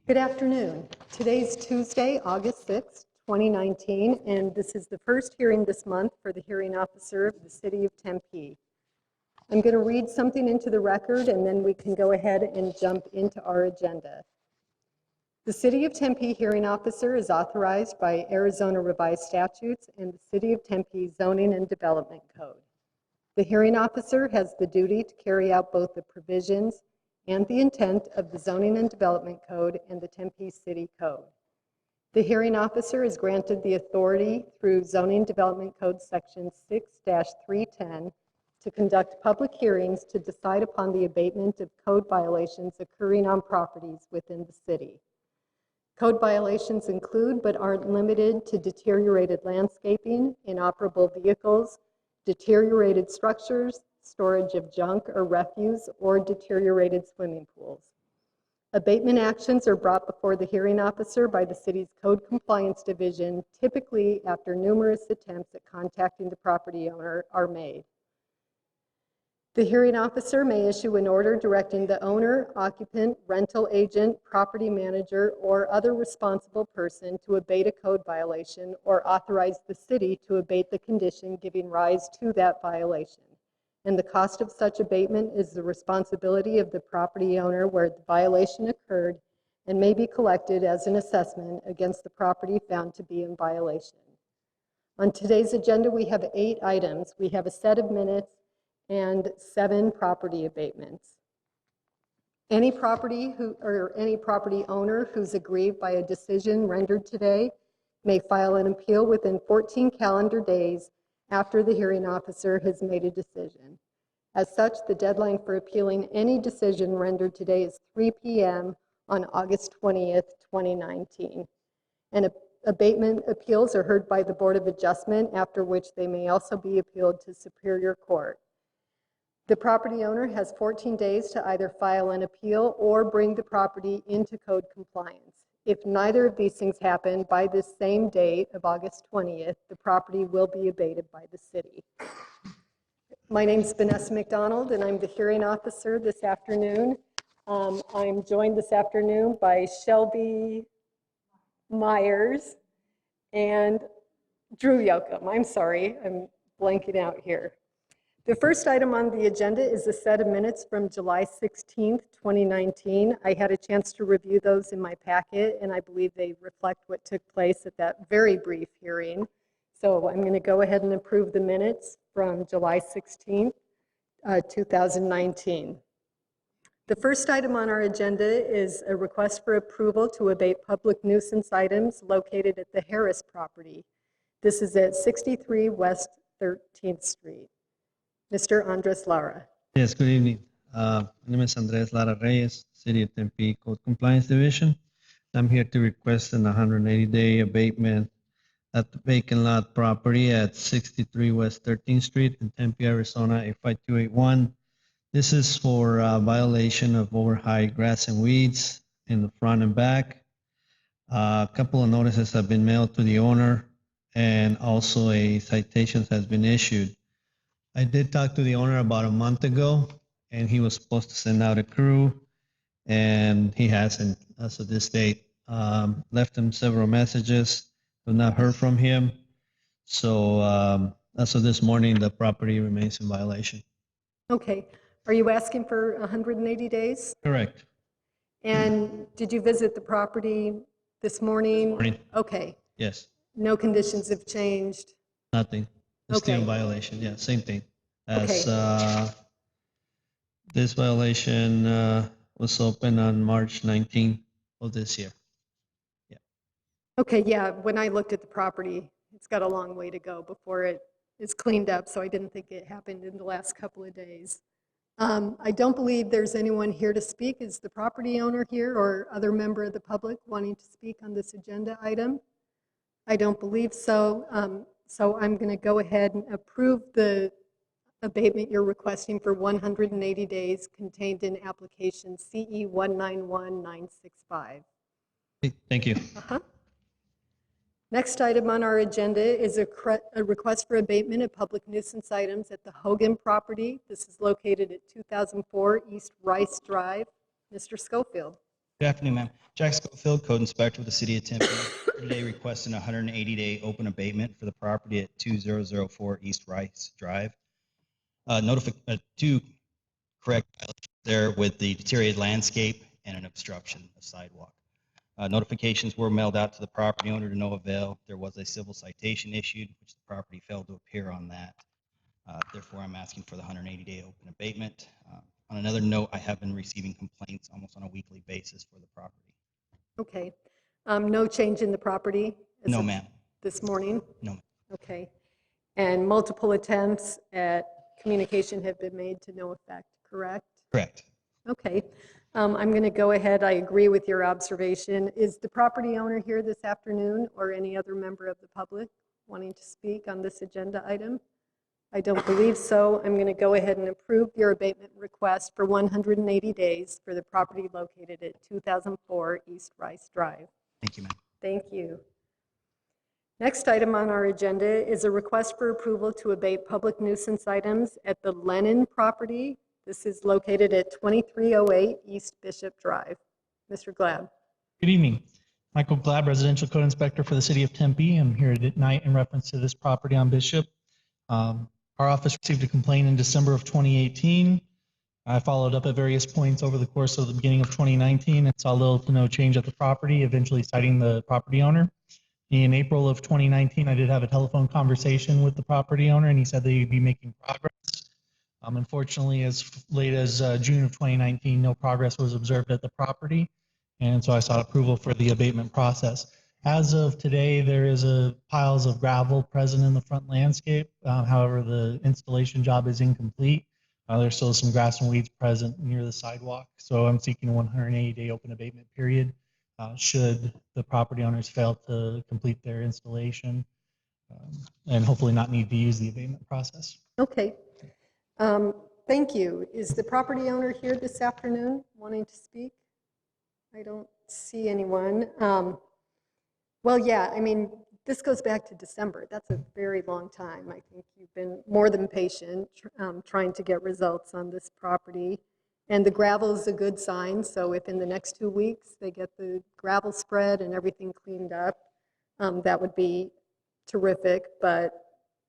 Good afternoon. Today's Tuesday, August 6th, 2019, and this is the first hearing this month for the hearing officer of the City of Tempe. I'm going to read something into the record and then we can go ahead and jump into our agenda. The City of Tempe hearing officer is authorized by Arizona Revised Statutes and the City of Tempe Zoning and Development Code. The hearing officer has the duty to carry out both the provisions and the intent of the Zoning and Development Code and the Tempe City Code. The hearing officer is granted the authority through Zoning Development Code Section 6-310 to conduct public hearings to decide upon the abatement of code violations occurring on properties within the city. Code violations include, but aren't limited to, deteriorated landscaping, inoperable vehicles, deteriorated structures, storage of junk or refuse, or deteriorated swimming pools. Abatement actions are brought before the hearing officer by the city's Code Compliance Division, typically after numerous attempts at contacting the property owner are made. The hearing officer may issue an order directing the owner, occupant, rental agent, property manager, or other responsible person to abate a code violation or authorize the city to abate the condition giving rise to that violation. And the cost of such abatement is the responsibility of the property owner where the violation occurred and may be collected as an assessment against the property found to be in violation. On today's agenda, we have 8 items. We have a set of minutes and 7 property abatements. Any property owner who's aggrieved by a decision rendered today may file an appeal within 14 calendar days after the hearing officer has made a decision. As such, the deadline for appealing any decision rendered today is 3 p.m. on August 20th, 2019. And abatement appeals are heard by the Board of Adjustment, after which they may also be appealed to Superior Court. The property owner has 14 days to either file an appeal or bring the property into code compliance. If neither of these things happen by this same date of August 20th, the property will be abated by the city. My name is Vanessa McDonald, and I'm the hearing officer this afternoon. I'm joined this afternoon by Shelby Myers and Drew Yoakum. I'm sorry, I'm blanking out here. The first item on the agenda is a set of minutes from July 16th, 2019. I had a chance to review those in my packet, and I believe they reflect what took place at that very brief hearing. So I'm going to go ahead and approve the minutes from July 16th, 2019. The first item on our agenda is a request for approval to abate public nuisance items located at the Harris property. This is at 63 West 13th Street. Mr. Andres Lara. Yes, good evening. My name is Andres Lara Reyes, City of Tempe Code Compliance Division. I'm here to request an 180-day abatement at the vacant lot property at 63 West 13th Street in Tempe, Arizona, 85281. This is for violation of overhigh grass and weeds in the front and back. A couple of notices have been mailed to the owner, and also a citation has been issued. I did talk to the owner about a month ago, and he was supposed to send out a crew, and he hasn't as of this date. Left him several messages, but not heard from him. So as of this morning, the property remains in violation. Okay. Are you asking for 180 days? Correct. And did you visit the property this morning? This morning. Okay. Yes. No conditions have changed? Nothing. It's Okay. still in violation. Yeah, same thing. As Okay. this violation was open on March 19th of this year. Yeah. Okay, yeah, when I looked at the property, it's got a long way to go before it is cleaned up, so I didn't think it happened in the last couple of days. I don't believe there's anyone here to speak. Is the property owner here or other member of the public wanting to speak on this agenda item? I don't believe so. So I'm going to go ahead and approve the abatement you're requesting for 180 days contained in application CE 191965. Thank you. Next item on our agenda is a request for abatement of public nuisance items at the Hogan property. This is located at 2004 East Rice Drive. Mr. Schofield. Good afternoon, ma'am. Jack Schofield, Code Inspector with the City of Tempe. Today requesting a 180-day open abatement for the property at 2004 East Rice Drive. Two correct violations there with the deteriorated landscape and an obstruction of sidewalk. Notifications were mailed out to the property owner to no avail. There was a civil citation issued, which the property failed to appear on that. Therefore, I'm asking for the 180-day open abatement. On another note, I have been receiving complaints almost on a weekly basis for the property. Okay. No change in the property? as No, of ma'am. This morning? No, ma'am. Okay. And multiple attempts at communication have been made to no effect, correct? Correct. Okay. I'm going to go ahead. I agree with your observation. Is the property owner here this afternoon or any other member of the public wanting to speak on this agenda item? I don't believe so. I'm going to go ahead and approve your abatement request for 180 days for the property located at 2004 East Rice Drive. Thank you, ma'am. Thank you. Next item on our agenda is a request for approval to abate public nuisance items at the Lennon property. This is located at 2308 East Bishop Drive. Mr. Glab. Good evening. Michael Glab, Residential Code Inspector for the City of Tempe. I'm here tonight in reference to this property on Bishop. Our office received a complaint in December of 2018. I followed up at various points over the course of the beginning of 2019 and saw little to no change at the property, eventually citing the property owner. In April of 2019, I did have a telephone conversation with the property owner, and he said that he'd be making progress. Unfortunately, as late as June of 2019, no progress was observed at the property, and so I sought approval for the abatement process. As of today, there is piles of gravel present in the front landscape. However, the installation job is incomplete. There's still some grass and weeds present near the sidewalk, so I'm seeking a 180-day open abatement period should the property owners fail to complete their installation and hopefully not need to use the abatement process. Okay. Thank you. Is the property owner here this afternoon wanting to speak? I don't see anyone. Well, yeah, I mean, this goes back to December. That's a very long time. I think you've been more than patient trying to get results on this property. And the gravel is a good sign, so if in the next 2 weeks they get the gravel spread and everything cleaned up, that would be terrific. But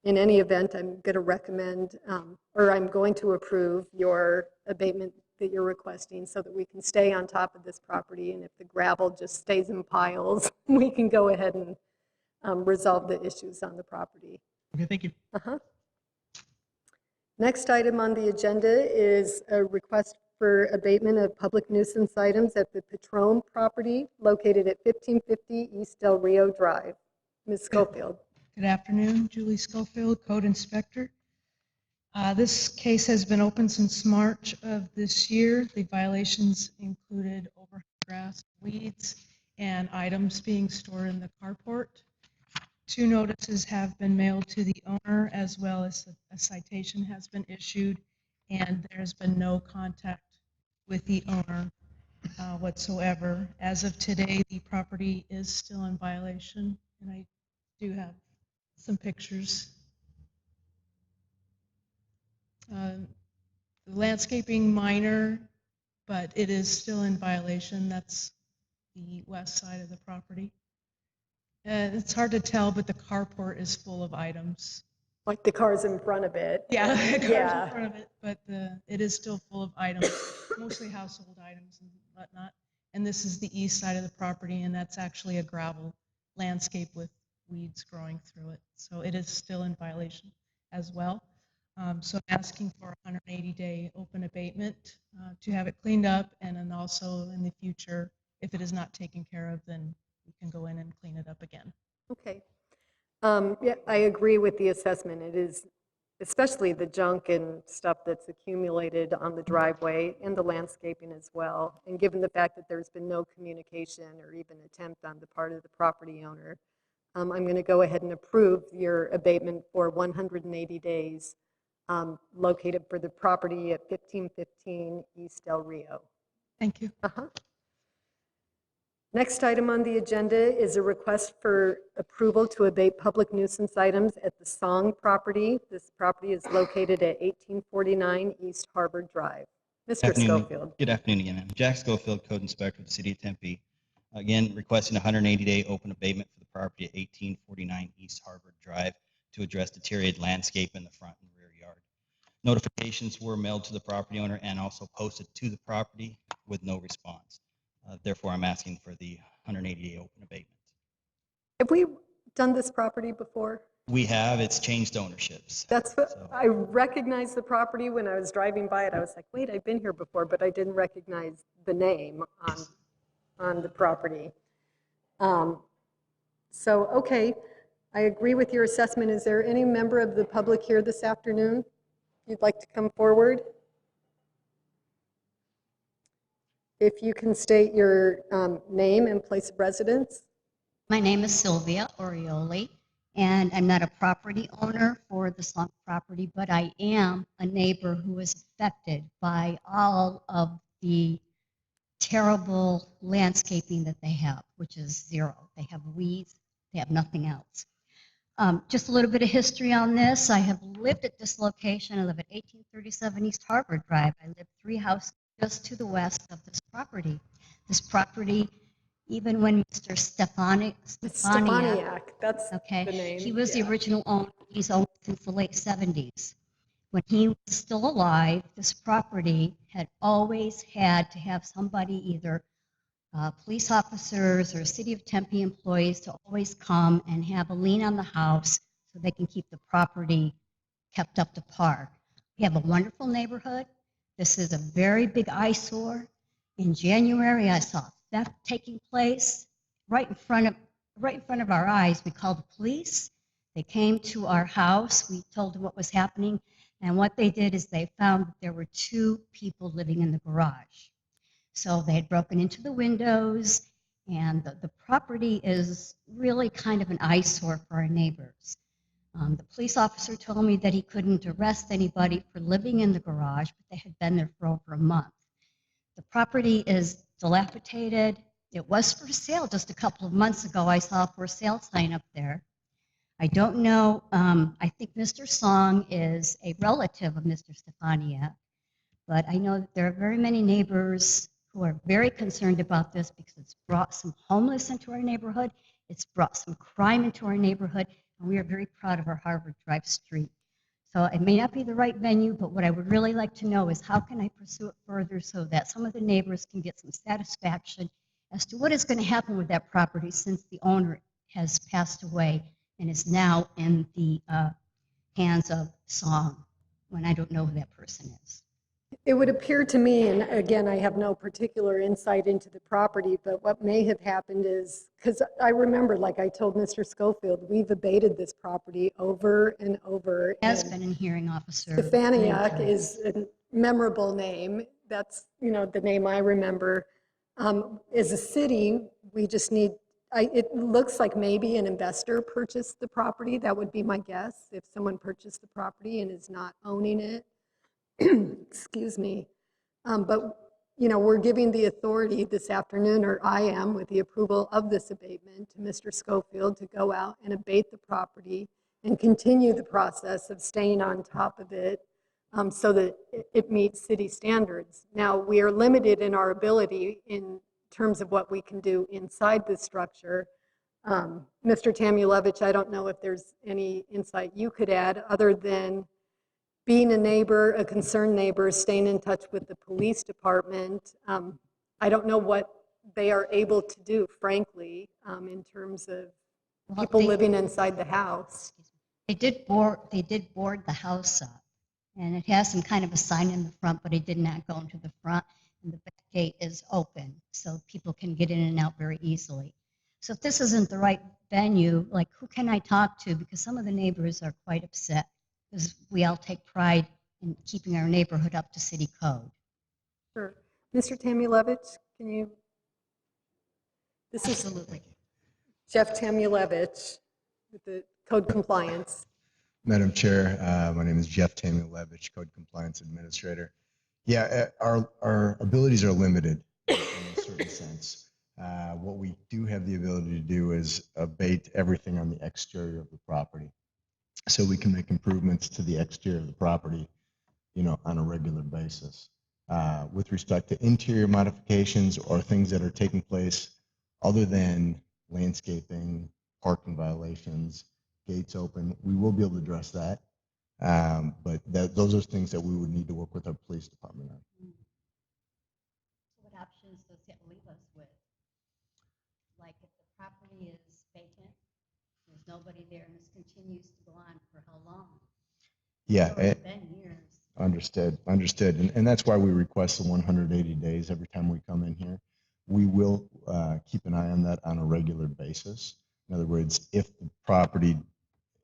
in any event, I'm going to recommend, or I'm going to approve your abatement that you're requesting so that we can stay on top of this property. And if the gravel just stays in piles, we can go ahead and resolve the issues on the property. Okay, thank you. Next item on the agenda is a request for abatement of public nuisance items at the Patron property located at 1550 East Del Rio Drive. Ms. Schofield. Good afternoon, Julie Schofield, Code Inspector. This case has been open since March of this year. The violations included overhang grass, weeds, and items being stored in the carport. 2 notices have been mailed to the owner, as well as a citation has been issued, and there's been no contact with the owner whatsoever. As of today, the property is still in violation, and I do have some pictures. Landscaping minor, but it is still in violation. That's the west side of the property. It's hard to tell, but the carport is full of items. Like the cars in front of it. Yeah, the cars Yeah. in front of it, but it is still full of items, mostly household items and whatnot. And this is the east side of the property, and that's actually a gravel landscape with weeds growing through it. So it is still in violation as well. So I'm asking for a 180-day open abatement to have it cleaned up, and then also in the future, if it is not taken care of, then we can go in and clean it up again. Okay. Yeah, I agree with the assessment. It is, especially the junk and stuff that's accumulated on the driveway and the landscaping as well. And given the fact that there's been no communication or even attempt on the part of the property owner, I'm going to go ahead and approve your abatement for 180 days located for the property at 1515 East Del Rio. Thank you. Next item on the agenda is a request for approval to abate public nuisance items at the Song property. This property is located at 1849 East Harbor Drive. Mr. Schofield. Good afternoon again, ma'am. Jack Schofield, Code Inspector of the City of Tempe. Again, requesting a 180-day open abatement for the property at 1849 East Harvard Drive to address deteriorated landscape in the front and rear yard. Notifications were mailed to the property owner and also posted to the property with no response. Therefore, I'm asking for the 180-day open abatement. Have we done this property before? We have, it's changed ownerships. That's what, So- I recognized the property when I was driving by it. I was like, wait, I've been here before, but I didn't recognize the name on the property. So, okay, I agree with your assessment. Is there any member of the public here this afternoon you'd like to come forward? If you can state your name and place of residence. My name is Sylvia Orioli, and I'm not a property owner for the slump property, but I am a neighbor who is affected by all of the terrible landscaping that they have, which is zero. They have weeds, they have nothing else. Just a little bit of history on this. I have lived at this location. I live at 1837 East Harvard Drive. I live 3 houses just to the west of this property. This property, even when Mr. Stefaniak, That's the okay, name. he was yeah. the original owner. He's owned since the late 70s. When he was still alive, this property had always had to have somebody, either police officers or City of Tempe employees, to always come and have a lien on the house so they can keep the property kept up to par. We have a wonderful neighborhood. This is a very big eyesore. In January, I saw theft taking place right in front of our eyes. We called the police. They came to our house. We told them what was happening. And what they did is they found that there were 2 people living in the garage. So they had broken into the windows, and the property is really kind of an eyesore for our neighbors. The police officer told me that he couldn't arrest anybody for living in the garage, but they had been there for over a month. The property is dilapidated. It was for sale just a couple of months ago. I saw a for sale sign up there. I don't know, I think Mr. Song is a relative of Mr. Stefaniak, but I know that there are very many neighbors who are very concerned about this because it's brought some homeless into our neighborhood. It's brought some crime into our neighborhood, and we are very proud of our Harvard Drive street. So it may not be the right venue, but what I would really like to know is how can I pursue it further so that some of the neighbors can get some satisfaction as to what is going to happen with that property since the owner has passed away and is now in the hands of Song, when I don't know who that person is. It would appear to me, and again, I have no particular insight into the property, but what may have happened is, because I remember, like I told Mr. Schofield, we've abated this property over and over. Has and been a hearing officer. Stefaniak is a memorable name. That's, the name I remember. As a city, we just need, it looks like maybe an investor purchased the property. That would be my guess, if someone purchased the property and is not owning it. Excuse me. But, we're giving the authority this afternoon, or I am, with the approval of this abatement, to Mr. Schofield to go out and abate the property and continue the process of staying on top of it so that it meets city standards. Now, we are limited in our ability in terms of what we can do inside the structure. Mr. Tamulevich, I don't know if there's any insight you could add other than being a neighbor, a concerned neighbor, staying in touch with the police department. I don't know what they are able to do, frankly, in terms of people living inside the house. They did board the house up, and it has some kind of a sign in the front, but it did not go into the front, and the back gate is open, so people can get in and out very easily. So if this isn't the right venue, like, who can I talk to? Because some of the neighbors are quite upset, because we all take pride in keeping our neighborhood up to city code. Sure. Mr. Tamulevich, can you? This Absolutely. is Jeff Tamulevich with the Code Compliance. Madam Chair, my name is Jeff Tamulevich, Code Compliance Administrator. Yeah, our abilities are limited in a certain sense. What we do have the ability to do is abate everything on the exterior of the property. So we can make improvements to the exterior of the property, on a regular basis. with respect to interior modifications or things that are taking place other than landscaping, parking violations, gates open, we will be able to address that. But those are things that we would need to work with our police department on. What options does it leave us with? Like if the property is vacant, there's nobody there, and this continues to go on for how long? Yeah, It's been years. understood. And that's why we request the 180 days every time we come in here. We will keep an eye on that on a regular basis. In other words, if the property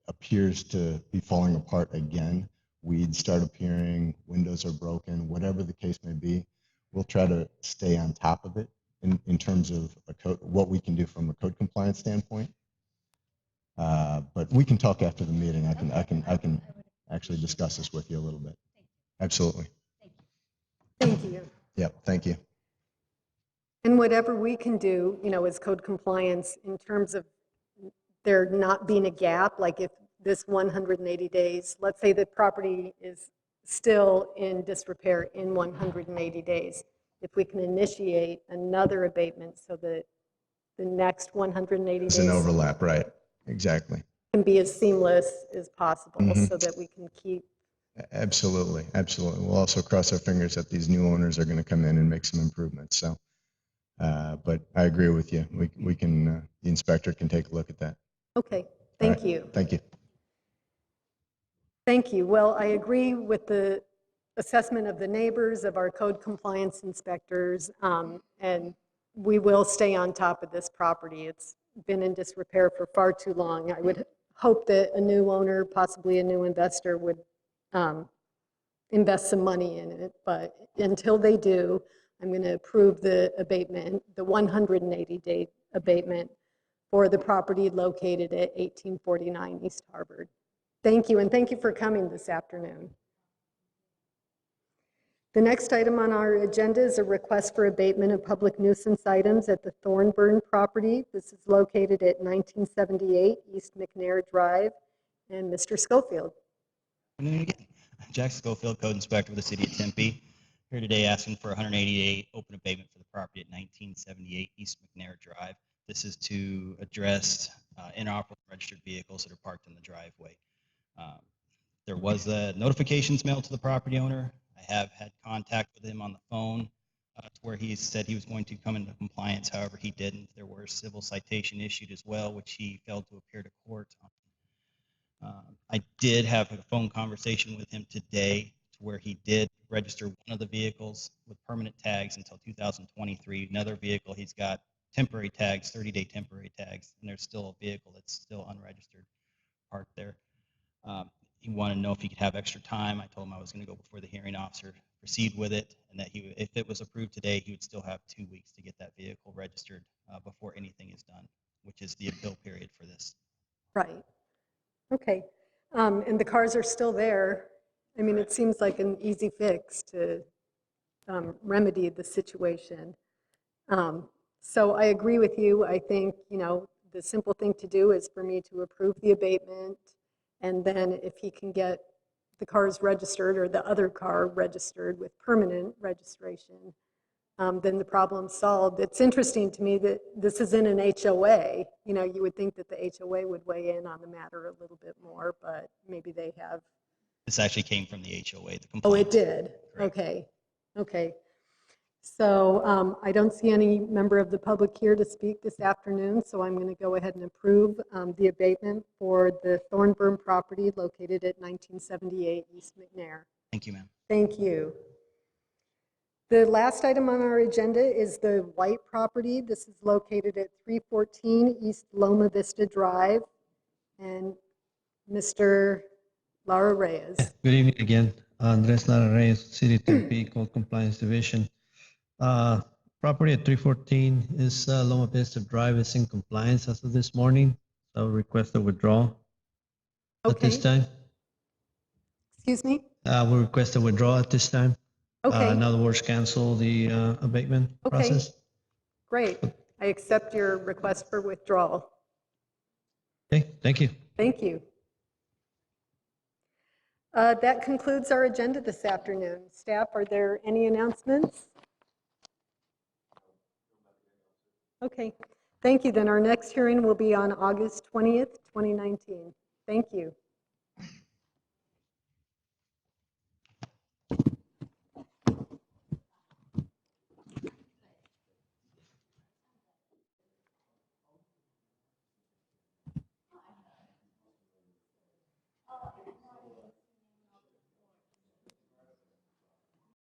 appears to be falling apart again, weeds start appearing, windows are broken, whatever the case may be, we'll try to stay on top of it in terms of what we can do from a code compliance standpoint. But we can talk after the meeting. I can actually discuss this with you a little bit. Absolutely. Thank you. Yep. Thank you. And whatever we can do, as code compliance in terms of there not being a gap, like if this 180 days, let's say the property is still in disrepair in 180 days, if we can initiate another abatement so that the next 180 It's days an overlap, right? Exactly. can be as seamless as possible Mhm. so that we can keep. Absolutely. We'll also cross our fingers that these new owners are going to come in and make some improvements. So, but I agree with you. We can, the inspector can take a look at that. Okay, All thank right. you. Thank you. Thank you. Well, I agree with the assessment of the neighbors, of our code compliance inspectors, and we will stay on top of this property. It's been in disrepair for far too long. I would hope that a new owner, possibly a new investor, would invest some money in it, but until they do, I'm going to approve the abatement, the 180-day abatement for the property located at 1849 East Harvard. Thank you, and thank you for coming this afternoon. The next item on our agenda is a request for abatement of public nuisance items at the Thornburn property. This is located at 1978 East McNair Drive. And Mr. Schofield. Good afternoon again. Jack Schofield, Code Inspector for the City of Tempe. Here today asking for 188 open abatement for the property at 1978 East McNair Drive. This is to address inoperable registered vehicles that are parked in the driveway. There was notifications mailed to the property owner. I have had contact with him on the phone to where he said he was going to come into compliance. However, he didn't. There were civil citation issued as well, which he failed to appear to court on. I did have a phone conversation with him today to where he did register one of the vehicles with permanent tags until 2023. Another vehicle, he's got temporary tags, 30-day temporary tags, and there's still a vehicle that's still unregistered parked there. He wanted to know if he could have extra time. I told him I was going to go before the hearing officer, proceed with it, and that if it was approved today, he would still have 2 weeks to get that vehicle registered before anything is done, which is the appeal period for this. Right. Okay. And the cars are still there. I mean, it seems like an easy fix to remedy the situation. So I agree with you. I think, the simple thing to do is for me to approve the abatement, and then if he can get the cars registered or the other car registered with permanent registration, then the problem's solved. It's interesting to me that this is in an HOA. You would think that the HOA would weigh in on the matter a little bit more, but maybe they have. This actually came from the HOA. The complaint. Oh, it did? Correct. Okay. So I don't see any member of the public here to speak this afternoon, so I'm going to go ahead and approve the abatement for the Thornburn property located at 1978 East McNair. Thank you, ma'am. Thank you. The last item on our agenda is the White property. This is located at 314 East Loma Vista Drive. And Mr. Lara Reyes. Good evening again. Andres Lara Reyes, City of Tempe, Code Compliance Division. Property at 314 is Loma Vista Drive is in compliance as of this morning. So request a withdrawal at this Okay. time. Excuse me? We request a withdrawal at this time. Okay. In other words, cancel the abatement Okay. process. Great. I accept your request for withdrawal. Okay, thank you. Thank you. That concludes our agenda this afternoon. Staff, are there any announcements? Okay, thank you. Then our next hearing will be on August 20th, 2019. Thank you.